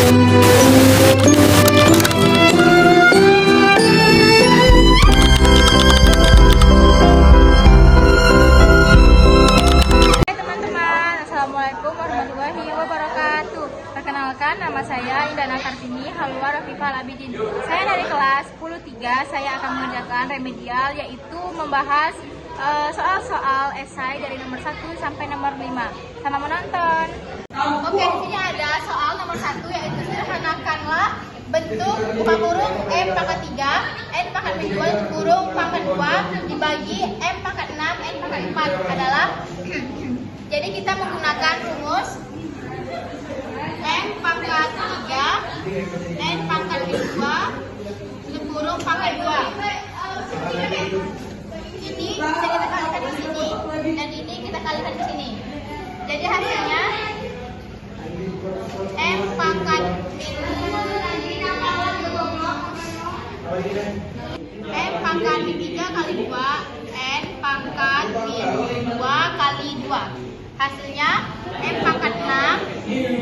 Assalamualaikum warahmatullahi wabarakatuh. Perkenalkan, nama saya Indana Kartini Halwa Rafifal Abidin. Saya dari kelas 10-3. Saya akan mengerjakan remedial, yaitu membahas soal-soal esai dari nomor 1 sampai nomor 5. Selamat menonton. Oke, di sini ada soal nomor 1, yaitu sederhanakanlah bentuk buka kurung M pangkat 3, N pangkat 2 kurung pangkat 2 dibagi M pangkat 6, N pangkat 4 adalah jadi kita menggunakan rumus M pangkat 3, N pangkat 2 kurung pangkat 2. Ini bisa kita kalikan di sini dan ini kita kalikan di sini. Jadi hasilnya M pangkat M pangkat 3 kali 2, N pangkat 2 kali 2. Hasilnya M pangkat 6,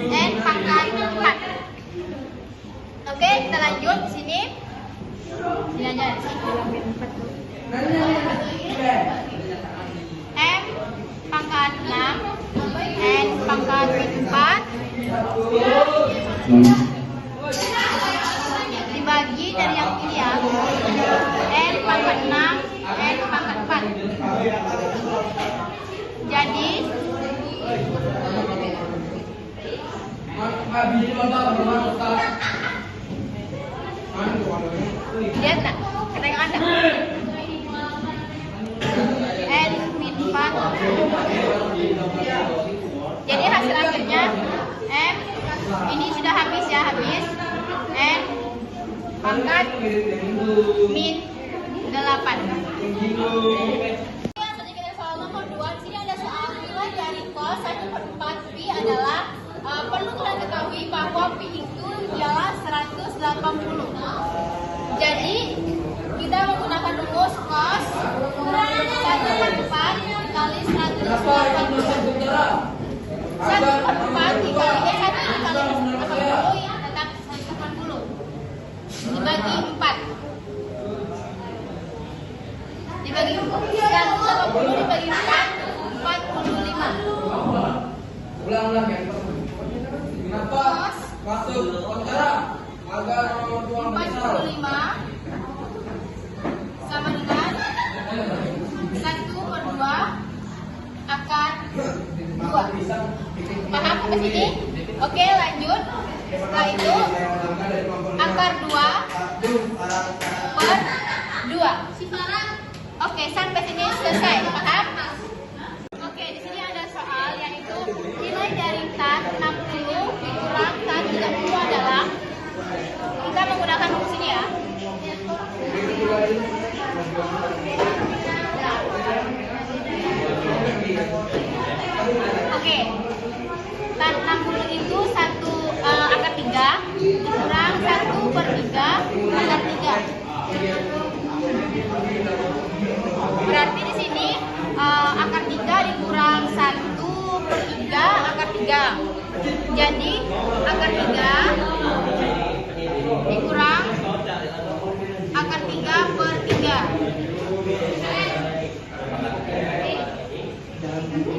N pangkat 4. Oke, kita lanjut di sini. Ini aja di sini. M pangkat 6, N pangkat 4 dibagi dari yang ini ya, N pangkat 6, N pangkat 4. Jadi lihat tak? Tengok anda N min 4. Jadi hasil akhirnya M ini sudah habis ya, habis N pangkat min 8. Soal nomor 2, di sini ada soal nilai dari cos 1/4 pi adalah perlu kalian ketahui bahwa pi itu ialah 180. Jadi kita menggunakan rumus cos 1/4 kali 180. 1/4 dikali 1 dikali 80 ya tetap 180 dibagi 4. Dibagi 180 dibagi 4, 45. Ulang-ulang ya. Kenapa? Masuk kontara agar nomor 45 sama dengan 1/2 akar 2. Paham ke sini? Oke, lanjut. Setelah itu akar 2 per 2. Oke, sampai sini selesai. Paham? Oke, di sini ada soal yaitu nilai dari tan 60 dikurang tan 30 adalah, kita menggunakan rumus ini ya. Oke, tan 60 itu 1 akar 3 dikurang 1/3 akar 3. Berarti di sini akar 3 dikurang 1/3 akar 3. Jadi akar 3 dikurang akar 3/3.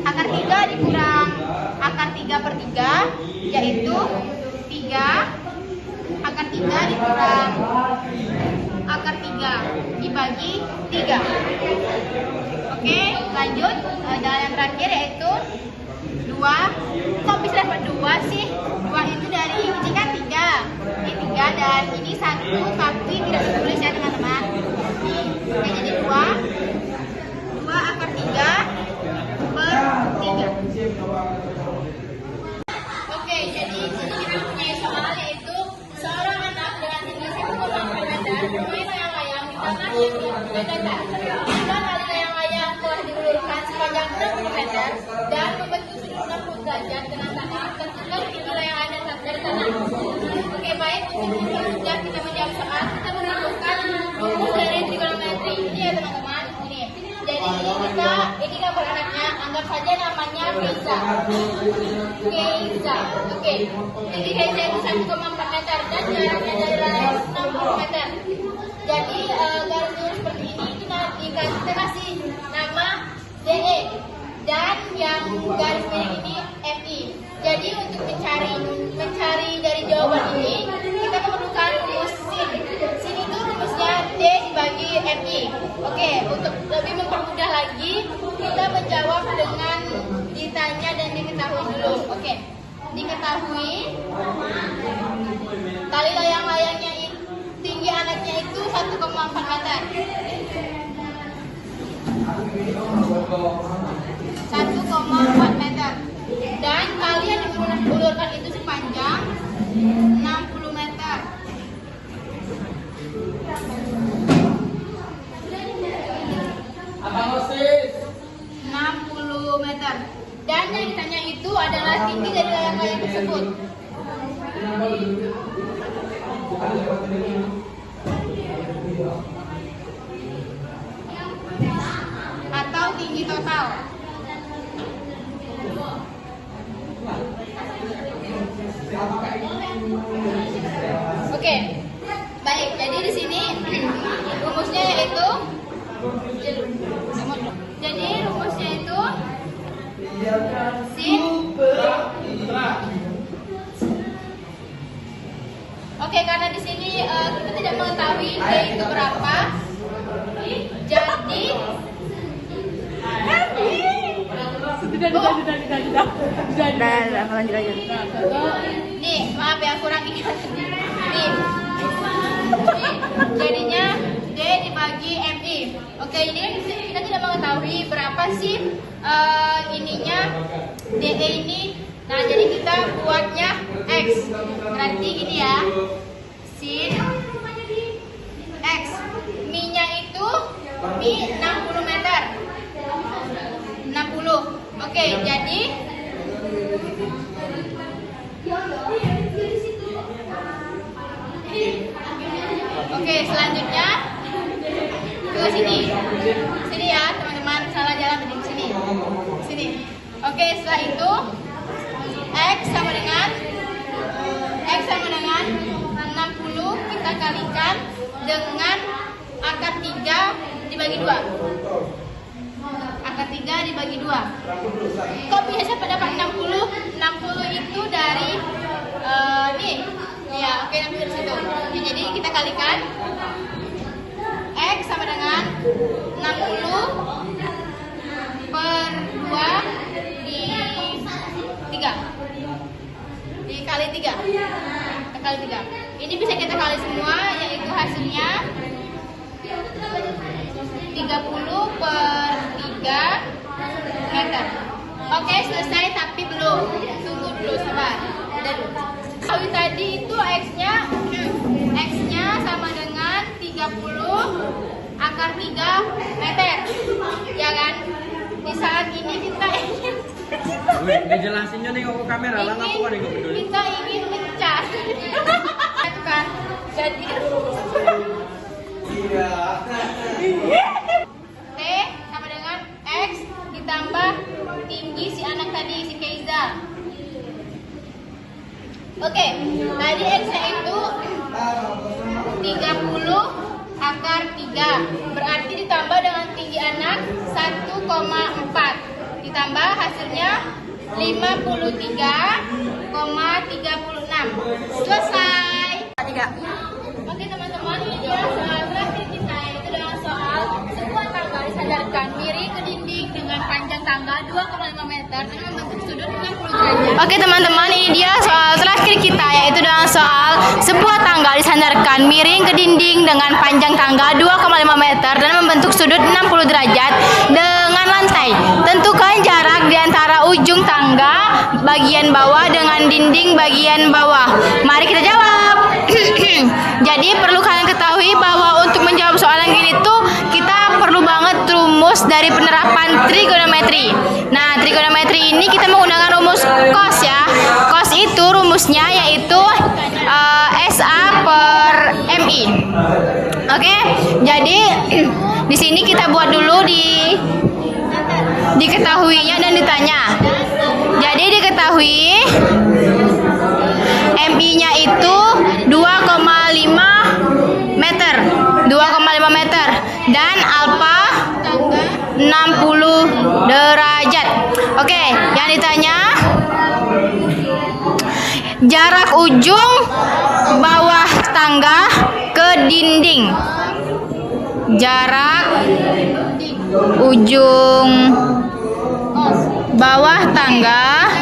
Akar 3 dikurang akar 3/3 yaitu 3. Akar 3 dikurang akar 3 dibagi 3. Oke, lanjut. Jalan yang terakhir yaitu 2. Kok bisa dapat 2 sih? 2 itu dari ini kan 3. Ini 3 dan ini 1 tapi tidak ditulis ya teman-teman. Oke, jadi 2 akar 3 per 3. Oke, jadi sini kita mempunyai soal yaitu seorang anak dengan tinggi 1,4 meter bermain layang-layang di tanah yang dibedakan. Jika tali layang-layang telah diulurkan sepanjang 60 meter dan membentuk sudut 60 derajat dengan tanah, tentukan tinggi layang-layang dan dari tanah. Oke, baik. Untuk selanjutnya kita menjawab soal, kita menentukan rumus dari trigonometri. Ini ya teman-teman. Ini. Jadi ini gambar anaknya. Anggap saja nama namanya Keiza. Keiza. Oke. Tinggi Keiza itu 1,4 meter dan jaraknya dari lantai 60 meter. Jadi garis lurus seperti ini kita kasih nama DE dan yang garis miring ini FI. Jadi untuk mencari dari jawaban ini kita memerlukan rumus sin. Sin itu rumusnya D dibagi FI. Oke, untuk lebih mempermudah lagi kita menjawab dengan ditanya dan diketahui dulu. Oke, diketahui tali layang-layangnya tinggi anaknya itu 1,4 meter. 1,4 meter. Dan tali yang diulurkan itu sepanjang 60 meter. Abang Osis. 60 meter. Dan yang ditanya itu adalah tinggi dari layang-layang tersebut. Atau tinggi total. Oke, baik. Jadi di sini rumusnya yaitu, sin. Oke, karena di sini kita tidak mengetahui D itu berapa, jadi nih, maaf ya kurang ingat. Nih, jadinya D dibagi MI. Oke, ini kan kita tidak mengetahui berapa sih ininya DE ini. Nah, jadi kita buatnya X. Berarti gini ya, sin X. Mi-nya itu Mi 60 meter. 60. Oke, jadi oke, selanjutnya ke sini. Sini ya, teman-teman. Salah jalan tadi ke sini. Sini. Oke, setelah itu X sama dengan 60 kita kalikan dengan akar 3 dibagi 2. Akar 3 dibagi 2. Kok bisa dapat 60? 60 itu dari nih. Ya, oke, nanti dari situ. Ya, jadi kita kalikan X sama dengan 60 per 2 dikali 3. Kali 3. Ini bisa kita kali semua, yaitu hasilnya 30 per 3 meter. Oke, selesai, tapi belum. Tunggu dulu, sabar. Dan kalau tadi itu X-nya sama dengan 30 akar 3 meter. Ya kan? Di saat ini kita ingin dijelasinnya nih ke kamera lah, aku nih peduli. Kita ingin mencari itu kan. Jadi T sama dengan X ditambah tinggi si anak tadi, si Keiza. Oke, tadi X-nya itu 30 akar 3. Berarti ditambah dengan tinggi anak 1,4. Ditambah hasilnya 53,36. Selesai. 3. Oke teman-teman, ini dia soal terakhir kita, yaitu dengan soal sebuah tangga disandarkan miring ke dinding dengan panjang tangga 2,5 meter dengan membentuk sudut 60 derajat. Oke teman-teman, ini dia soal terakhir kita, yaitu dengan soal sebuah tangga disandarkan miring ke dinding dengan panjang tangga 2,5 meter dan membentuk sudut 60 derajat dengan lantai. Tentukan jarak di antara ujung tangga bagian bawah dengan dinding bagian bawah. Mari kita jawab. Jadi perlu kalian ketahui bahwa untuk menjawab soal yang gini tuh kita perlu banget rumus dari penerapan trigonometri. Nah, trigonometri ini kita menggunakan rumus cos ya. Cos itu rumusnya yaitu SA per MI. Oke, jadi di sini kita buat dulu di diketahuinya dan ditanya. Jadi diketahui MI-nya itu 2,5 meter. 2,5 meter dan alfa 60 derajat. Oke, yang ditanya jarak ujung bawah tangga ke dinding. Jarak ujung bawah tangga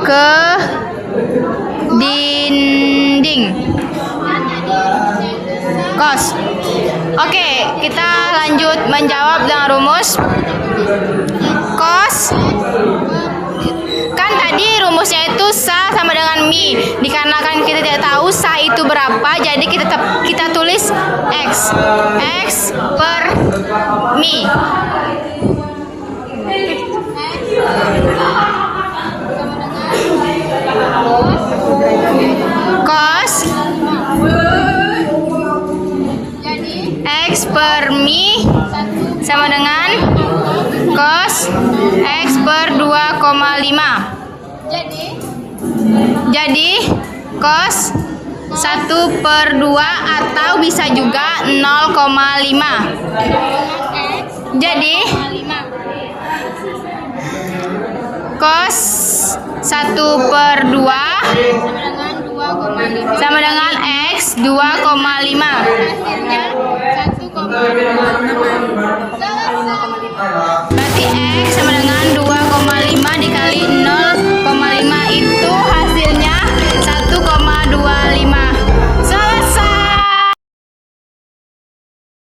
ke dinding. Kos. Oke, kita lanjut menjawab dengan rumus. Kos. Kan tadi rumusnya itu sa sama dengan mi. Dikarenakan kita tidak tahu sa itu berapa, jadi kita tulis x. X per mi. Cos X per mi sama dengan cos X per 2,5. Jadi cos 1 per 2 atau bisa juga 0,5. Jadi cos 1 per 2 sama dengan X 2,5. Berarti X sama